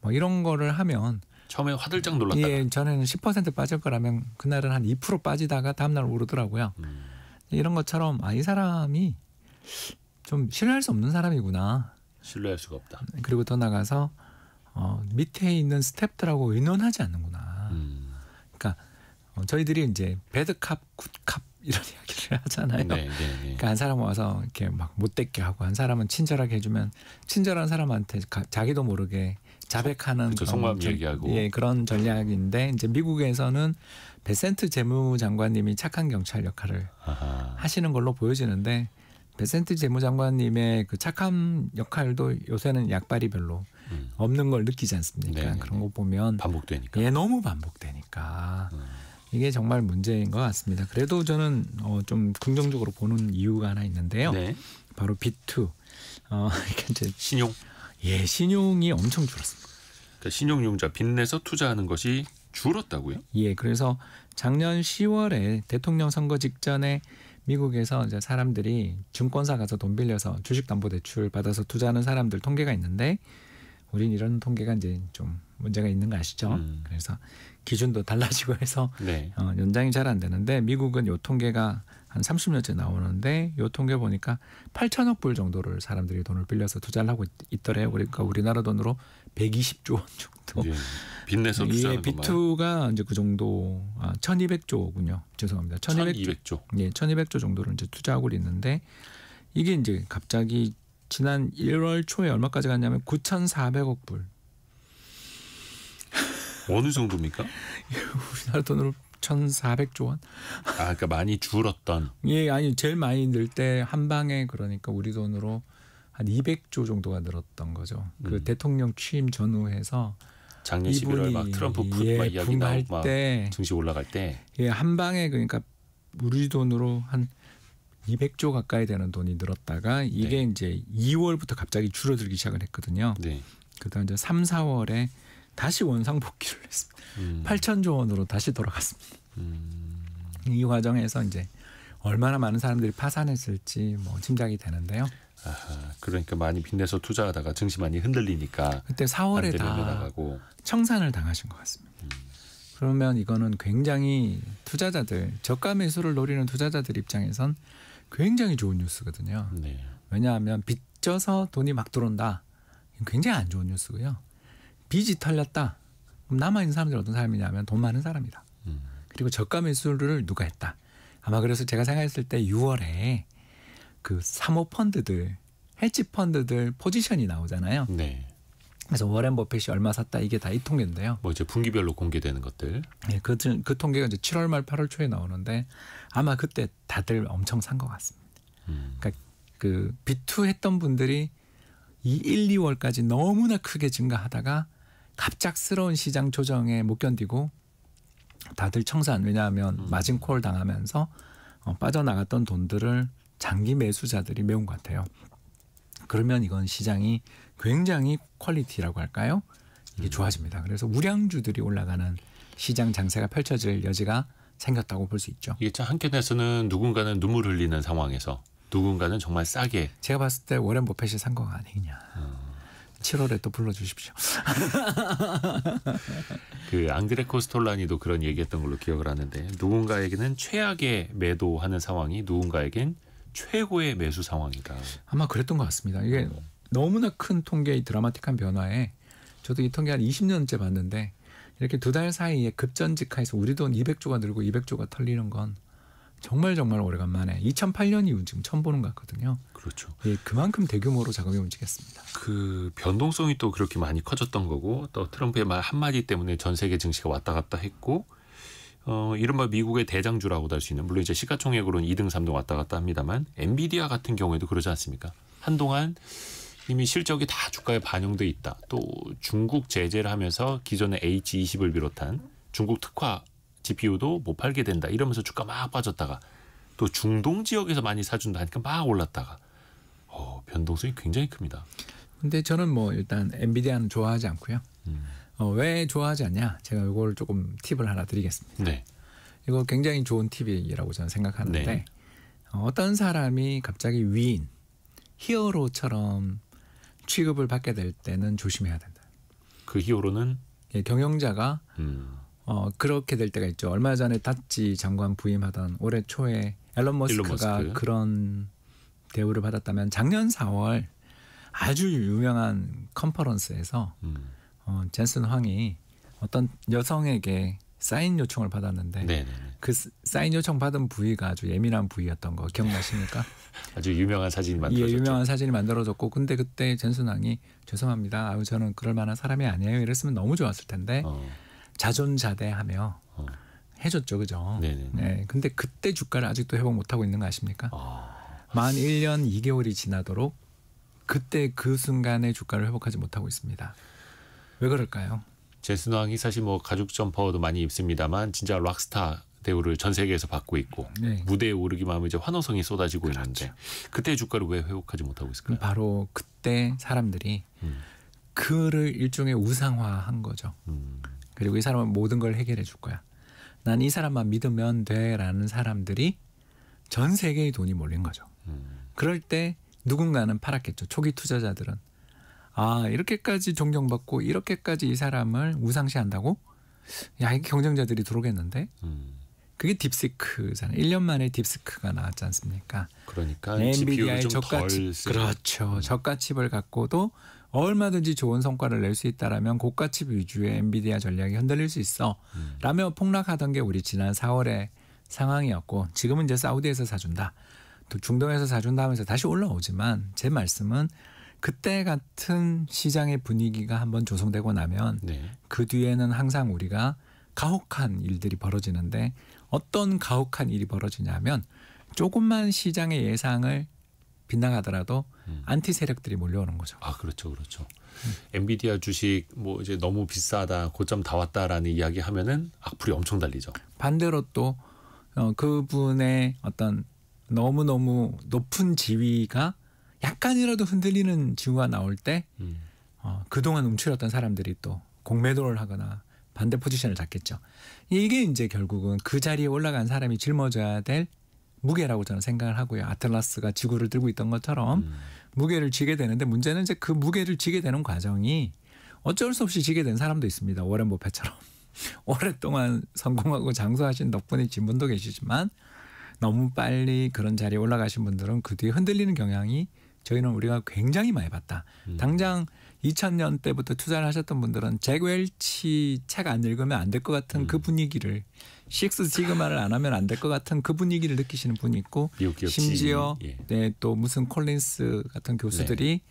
뭐 이런 거를 하면 처음에 화들짝 놀랐다가 예, 전에는 10% 빠질 거라면 그날은 한 2% 빠지다가 다음날 오르더라고요. 이런 것처럼 이 사람이 좀 신뢰할 수 없는 사람이구나. 신뢰할 수가 없다. 그리고 더 나가서 밑에 있는 스태프들하고 의논하지 않는구나. 그러니까 저희들이 이제 배드캅, 굿캅 이런 이야기를 하잖아요. 네. 그러니까 한 사람 와서 이렇게 막 못되게 하고 한 사람은 친절하게 해주면 친절한 사람한테 자기도 모르게 자백하는 그렇죠. 속마음 얘기하고. 예, 그런 전략인데 이제 미국에서는 베센트 재무장관님이 착한 경찰 역할을 하시는 걸로 보여지는데 베센트 재무장관님의 그 착한 역할도 요새는 약발이 별로 없는 걸 느끼지 않습니까? 네네네. 그런 거 보면 반복되니까. 예, 너무 반복되니까 이게 정말 문제인 것 같습니다. 그래도 저는 좀 긍정적으로 보는 이유가 하나 있는데요. 네. 바로 B2. 이게 이제 신용. 예, 신용이 엄청 줄었습니다. 그러니까 신용융자 빚내서 투자하는 것이 줄었다고요? 예, 그래서 작년 10월에 대통령 선거 직전에 미국에서 이제 사람들이 증권사 가서 돈 빌려서 주식담보대출 받아서 투자하는 사람들 통계가 있는데 우린 이런 통계가 이제 좀 문제가 있는 거 아시죠? 그래서 기준도 달라지고 해서 네. 연장이 잘 안 되는데 미국은 요 통계가 한 30년째 나오는데 요 통계 보니까 8천억 불 정도를 사람들이 돈을 빌려서 투자를 하고 있더래요. 그러니까 우리나라 돈으로 120조 원 정도. 예. 빚내서 투자하는 이게 B2가 이제 그 정도 1,200조군요. 죄송합니다. 1,200조. 예, 1,200조 정도를 이제 투자하고 있는데 이게 이제 갑자기 지난 1월 초에 얼마까지 갔냐면 9,400억 불. 어느 정도입니까? 우리나라 돈으로 1,400조 원? 그러니까 많이 줄었던. 예, 아니 제일 많이 늘 때 한 방에 그러니까 우리 돈으로 한 200조 정도가 늘었던 거죠. 그 대통령 취임 전후해서 작년 11월 막 트럼프 막 이야기 나오고 막 증시 올라갈 때. 예, 한 방에 그러니까 우리 돈으로 한 200조 가까이 되는 돈이 늘었다가 이게 이제 2월부터 갑자기 줄어들기 시작을 했거든요. 네. 그다음 이제 3, 4월에 다시 원상복귀를 했습니다. 8천조 원으로 다시 돌아갔습니다. 이 과정에서 이제 얼마나 많은 사람들이 파산했을지 뭐 짐작이 되는데요. 그러니까 많이 빚내서 투자하다가 증시 많이 흔들리니까 그때 4월에 다 나가고. 청산을 당하신 것 같습니다. 그러면 이거는 굉장히 투자자들 저가 매수를 노리는 투자자들 입장에선 굉장히 좋은 뉴스거든요. 네. 왜냐하면 빚져서 돈이 막 들어온다. 굉장히 안 좋은 뉴스고요. 빚이 털렸다. 그럼 남아있는 사람들이 어떤 사람이냐면 돈 많은 사람이다. 그리고 저가 매수를 누가 했다. 아마 그래서 제가 생각했을 때 6월에 그 사모펀드들, 헤지펀드들 포지션이 나오잖아요. 네. 그래서 워렌 버핏이 얼마 샀다 이게 다 이 통계인데요. 뭐 이제 분기별로 공개되는 것들. 네, 그 통계가 이제 7월 말 8월 초에 나오는데 아마 그때 다들 엄청 산 것 같습니다. 그러니까 그 B2 했던 분들이 이 1, 2월까지 너무나 크게 증가하다가 갑작스러운 시장 조정에 못 견디고 다들 청산. 왜냐하면 마진콜 당하면서 빠져나갔던 돈들을 장기 매수자들이 메운 것 같아요. 그러면 이건 시장이 굉장히 퀄리티라고 할까요? 이게 좋아집니다. 그래서 우량주들이 올라가는 시장 장세가 펼쳐질 여지가 생겼다고 볼 수 있죠. 이게 참 한켠에서는 누군가는 눈물 흘리는 상황에서 누군가는 정말 싸게. 제가 봤을 때 워렌 버핏이 산 거 아니냐. 7월에 또 불러주십시오. 그 앙드레 코스톨라니도 그런 얘기했던 걸로 기억을 하는데 누군가에게는 최악의 매도하는 상황이 누군가에겐 최고의 매수 상황이다. 아마 그랬던 것 같습니다. 이게 너무나 큰 통계의 드라마틱한 변화에 저도 이 통계 한 20년째 봤는데 이렇게 두 달 사이에 급전직하에서 우리 돈 200조가 늘고 200조가 털리는 건 정말 오래간만에 2008년 이후 지금 처음 보는 것 같거든요. 그렇죠. 예, 그만큼 대규모로 자금이 움직였습니다. 그 변동성이 또 그렇게 많이 커졌던 거고 또 트럼프의 말 한마디 때문에 전 세계 증시가 왔다 갔다 했고 이른바 미국의 대장주라고도 할 수 있는 물론 이제 시가총액으로는 2등 3등 왔다 갔다 합니다만 엔비디아 같은 경우에도 그러지 않습니까? 한동안 이미 실적이 다 주가에 반영돼 있다. 또 중국 제재를 하면서 기존의 H20을 비롯한 중국 특화 GPU도 못 팔게 된다. 이러면서 주가 막 빠졌다가 또 중동 지역에서 많이 사준다 하니까 막 올랐다가 변동성이 굉장히 큽니다. 근데 저는 뭐 일단 엔비디아는 좋아하지 않고요. 왜 좋아하지 않냐? 제가 이걸 조금 팁을 하나 드리겠습니다. 네. 이거 굉장히 좋은 팁이라고 저는 생각하는데 네. 어떤 사람이 갑자기 위인, 히어로처럼 취급을 받게 될 때는 조심해야 된다. 그 히어로는 경영자가 그렇게 될 때가 있죠. 얼마 전에 다치 장관 부임하던 올해 초에 앨런 머스크가 그런 대우를 받았다면 작년 4월 아주 유명한 컨퍼런스에서 젠슨 황이 어떤 여성에게 사인 요청을 받았는데 네네네. 그 사인 요청 받은 부위가 아주 예민한 부위였던 거 기억나십니까? 아주 유명한 사진이 만들어졌죠. 예, 유명한 사진이 만들어졌고 근데 그때 젠슨 황이 죄송합니다. 저는 그럴 만한 사람이 아니에요. 이랬으면 너무 좋았을 텐데 자존자대하며 해줬죠. 그죠? 네네. 네, 근데 그때 주가를 아직도 회복 못하고 있는 거 아십니까? 만 1년 2개월이 지나도록 그때 그 순간에 주가를 회복하지 못하고 있습니다. 왜 그럴까요? 젠슨 황이 사실 뭐 가죽 점퍼도 많이 입습니다만 진짜 락스타 대우를 전 세계에서 받고 있고 네. 무대에 오르기만 하면 이제 환호성이 쏟아지고 그렇죠. 있는데 그때 주가를 왜 회복하지 못하고 있을까요? 바로 그때 사람들이 그를 일종의 우상화한 거죠. 그리고 이 사람은 모든 걸 해결해 줄 거야. 난 이 사람만 믿으면 돼라는 사람들이 전 세계의 돈이 몰린 거죠. 그럴 때 누군가는 팔았겠죠. 초기 투자자들은 이렇게까지 존경받고 이렇게까지 이 사람을 우상시한다고? 야, 이게 경쟁자들이 들어오겠는데? 그게 딥시크잖아요. 1년 만에 딥시크가 나왔지 않습니까? 그러니까 엔비디아의 GPU를 좀 저가칩, 그렇죠. 저가칩을 갖고도 얼마든지 좋은 성과를 낼 수 있다라면 고가칩 위주의 엔비디아 전략이 흔들릴 수 있어. 라며 폭락하던 게 우리 지난 4월의 상황이었고 지금은 이제 사우디에서 사준다. 또 중동에서 사준다 하면서 다시 올라오지만 제 말씀은 그때 같은 시장의 분위기가 한번 조성되고 나면 네. 그 뒤에는 항상 우리가 가혹한 일들이 벌어지는데 어떤 가혹한 일이 벌어지냐면 조금만 시장의 예상을 빗나가더라도 안티 세력들이 몰려오는 거죠. 그렇죠, 그렇죠. 엔비디아 주식 뭐 이제 너무 비싸다, 고점 다 왔다라는 이야기 하면은 악플이 엄청 달리죠. 반대로 또 그분의 어떤 너무 높은 지위가 약간이라도 흔들리는 징후가 나올 때 그동안 움츠렸던 사람들이 또 공매도를 하거나 반대 포지션을 잡겠죠. 이게 이제 결국은 그 자리에 올라간 사람이 짊어져야 될 무게라고 저는 생각을 하고요. 아틀라스가 지구를 들고 있던 것처럼 무게를 지게 되는데 문제는 이제 그 무게를 지게 되는 과정이 어쩔 수 없이 지게 된 사람도 있습니다. 워렌 버핏처럼 오랫동안 성공하고 장수하신 덕분에 진 분도 계시지만 너무 빨리 그런 자리에 올라가신 분들은 그 뒤에 흔들리는 경향이 저희는 우리가 굉장히 많이 봤다. 당장 2000년 때부터 투자를 하셨던 분들은 잭 웰치 책 안 읽으면 안 될 것 같은 그 분위기를 식스 시그마를 안 하면 안 될 것 같은 그 분위기를 느끼시는 분이 있고 심지어 네, 또 무슨 콜린스 같은 교수들이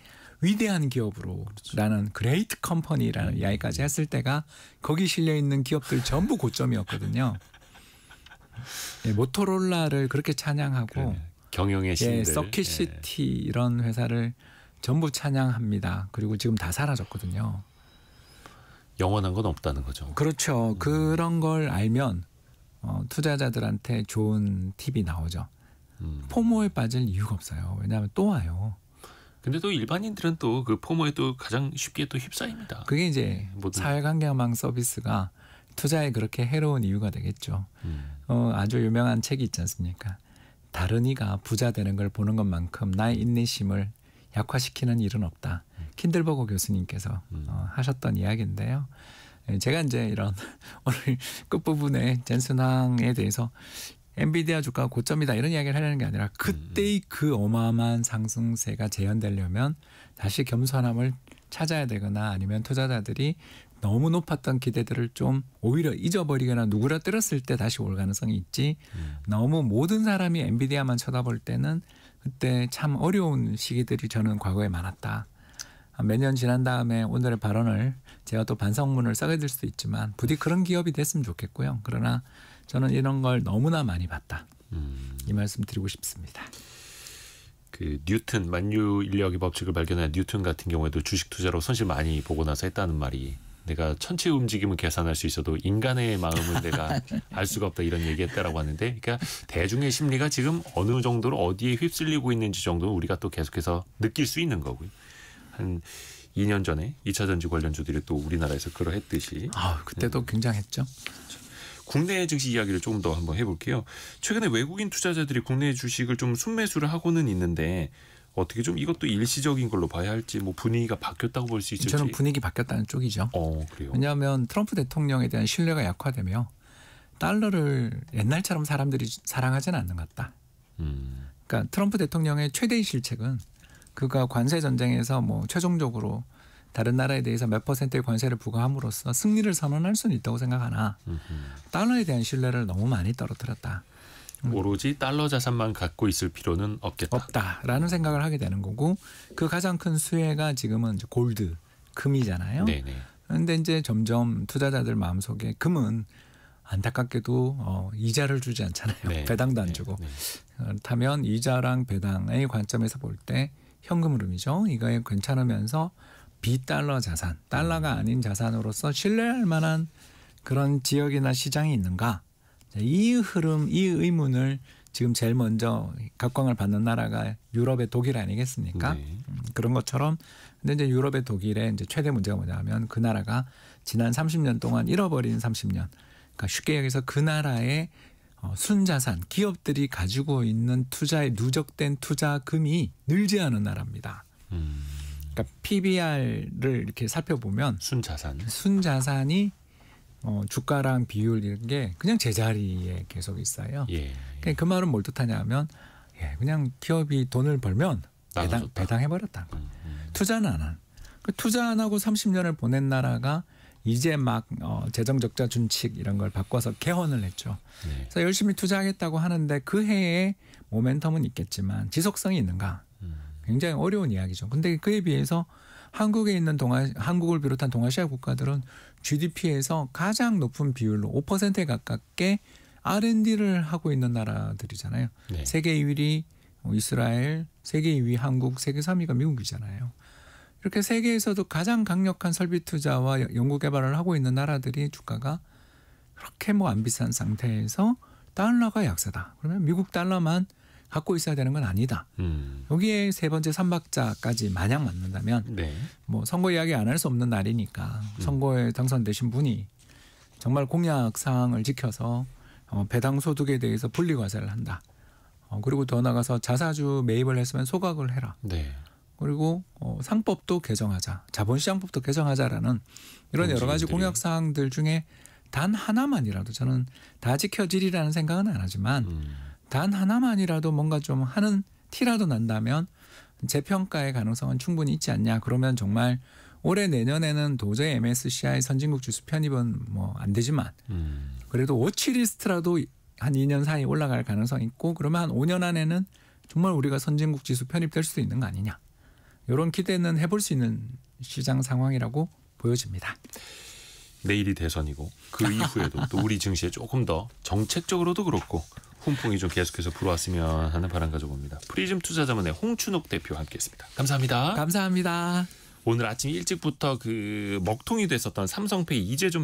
위대한 기업으로라는 그레이트 컴퍼니라는 이야기까지 했을 때가 거기 실려 있는 기업들 전부 고점이었거든요. 네, 모토로라를 그렇게 찬양하고 경영의 신들, 서킷시티 이런 회사를 전부 찬양합니다. 그리고 지금 다 사라졌거든요. 영원한 건 없다는 거죠. 그렇죠. 그런 걸 알면 투자자들한테 좋은 팁이 나오죠. 포모에 빠질 이유가 없어요. 왜냐하면 또 와요. 근데 또 일반인들은 또 그 포모에 또 가장 쉽게 또 휩싸입니다. 그게 이제 사회관계망 서비스가 투자에 그렇게 해로운 이유가 되겠죠. 아주 유명한 책이 있지 않습니까? 다른 이가 부자 되는 걸 보는 것만큼 나의 인내심을 약화시키는 일은 없다. 킨들버거 교수님께서 하셨던 이야기인데요. 제가 이제 이런 오늘 끝부분에 젠슨항에 대해서 엔비디아 주가가 고점이다 이런 이야기를 하려는 게 아니라 그때의 그 어마어마한 상승세가 재현되려면 다시 겸손함을 찾아야 되거나 아니면 투자자들이 너무 높았던 기대들을 좀 오히려 잊어버리거나 누그러뜨렸을 때 다시 올 가능성이 있지 너무 모든 사람이 엔비디아만 쳐다볼 때는 그때 참 어려운 시기들이 저는 과거에 많았다. 몇 년 지난 다음에 오늘의 발언을 제가 또 반성문을 써야 될 수도 있지만 부디 그런 기업이 됐으면 좋겠고요. 그러나 저는 이런 걸 너무나 많이 봤다. 이 말씀 드리고 싶습니다. 그 뉴턴 만유 인력의 법칙을 발견한 뉴턴 같은 경우에도 주식 투자로 손실 많이 보고 나서 했다는 말이 내가 천체 움직임을 계산할 수 있어도 인간의 마음은 내가 알 수가 없다 이런 얘기했다라고 하는데 그러니까 대중의 심리가 지금 어느 정도로 어디에 휩쓸리고 있는지 정도는 우리가 또 계속해서 느낄 수 있는 거고요. 한 2년 전에 2차 전지 관련주들이 또 우리나라에서 그러했듯이 그때도 굉장했죠. 국내 증시 이야기를 조금 더 한번 해볼게요. 최근에 외국인 투자자들이 국내 주식을 좀 순매수를 하고는 있는데 어떻게 좀 이것도 일시적인 걸로 봐야 할지 뭐 분위기가 바뀌었다고 볼 수 있을지. 저는 분위기 바뀌었다는 쪽이죠. 그래요. 왜냐하면 트럼프 대통령에 대한 신뢰가 약화되며 달러를 옛날처럼 사람들이 사랑하지는 않는 것 같다. 그러니까 트럼프 대통령의 최대의 실책은 그가 관세 전쟁에서 뭐 최종적으로 다른 나라에 대해서 몇 퍼센트의 관세를 부과함으로써 승리를 선언할 수는 있다고 생각하나 달러에 대한 신뢰를 너무 많이 떨어뜨렸다. 오로지 달러 자산만 갖고 있을 필요는 없다라는 생각을 하게 되는 거고 그 가장 큰 수혜가 지금은 이제 골드, 금이잖아요. 그런데 이제 점점 투자자들 마음속에 금은 안타깝게도 이자를 주지 않잖아요. 배당도 안 주고. 그렇다면 이자랑 배당의 관점에서 볼 때 현금 흐름이죠. 이거에 괜찮으면서 비달러 자산, 달러가 아닌 자산으로서 신뢰할 만한 그런 지역이나 시장이 있는가? 이 흐름, 이 의문을 지금 제일 먼저 각광을 받는 나라가 유럽의 독일 아니겠습니까? 그런 것처럼 근데 이제 유럽의 독일의 이제 최대 문제가 뭐냐면 그 나라가 지난 30년 동안 잃어버린 30년. 그러니까 쉽게 얘기해서 그 나라의 순자산 기업들이 가지고 있는 투자에 누적된 투자금이 늘지 않은 나라입니다. 그러니까 PBR을 이렇게 살펴보면 순자산이 주가랑 비율 이런 게 그냥 제자리에 계속 있어요. 예. 그러니까 그 말은 뭘 뜻하냐면 그냥 기업이 돈을 벌면 배당해버렸다. 투자는 안 한. 투자 안 하고 30년을 보낸 나라가 이제 막 재정 적자 준칙 이런 걸 바꿔서 개헌을 했죠. 네. 그래서 열심히 투자하겠다고 하는데 그 해에 모멘텀은 있겠지만 지속성이 있는가? 굉장히 어려운 이야기죠. 근데 그에 비해서 한국에 있는 한국을 비롯한 동아시아 국가들은 GDP에서 가장 높은 비율로 5%에 가깝게 R&D를 하고 있는 나라들이잖아요. 네. 세계 1위 이스라엘, 세계 2위 한국, 세계 3위가 미국이잖아요. 이렇게 세계에서도 가장 강력한 설비 투자와 연구 개발을 하고 있는 나라들이 주가가 그렇게 안 비싼 상태에서 달러가 약세다. 그러면 미국 달러만 갖고 있어야 되는 건 아니다. 여기에 세 번째 삼박자까지 마냥 맞는다면 네. 선거 이야기 안 할 수 없는 날이니까 선거에 당선되신 분이 정말 공약 사항을 지켜서 배당 소득에 대해서 분리과세를 한다. 그리고 더 나가서 자사주 매입을 했으면 소각을 해라. 네. 그리고 상법도 개정하자, 자본시장법도 개정하자라는 이런 여러 가지 공약 사항들 중에 단 하나만이라도 저는 다 지켜지리라는 생각은 안 하지만 단 하나만이라도 뭔가 좀 하는 티라도 난다면 재평가의 가능성은 충분히 있지 않냐. 그러면 정말 올해 내년에는 도저히 MSCI 선진국 지수 편입은 안 되지만 그래도 워치리스트라도 한 2년 사이에 올라갈 가능성이 있고 그러면 한 5년 안에는 정말 우리가 선진국 지수 편입될 수도 있는 거 아니냐. 이런 기대는 해볼 수 있는 시장 상황이라고 보여집니다. 내일이 대선이고 그 이후에도 또 우리 증시에 조금 더 정책적으로도 그렇고 훈풍이 좀 계속해서 불어왔으면 하는 바람 가져봅니다. 프리즘 투자자문의 홍춘욱 대표와 함께했습니다. 감사합니다. 감사합니다. 오늘 아침 일찍부터 그 먹통이 됐었던 삼성페이 이재종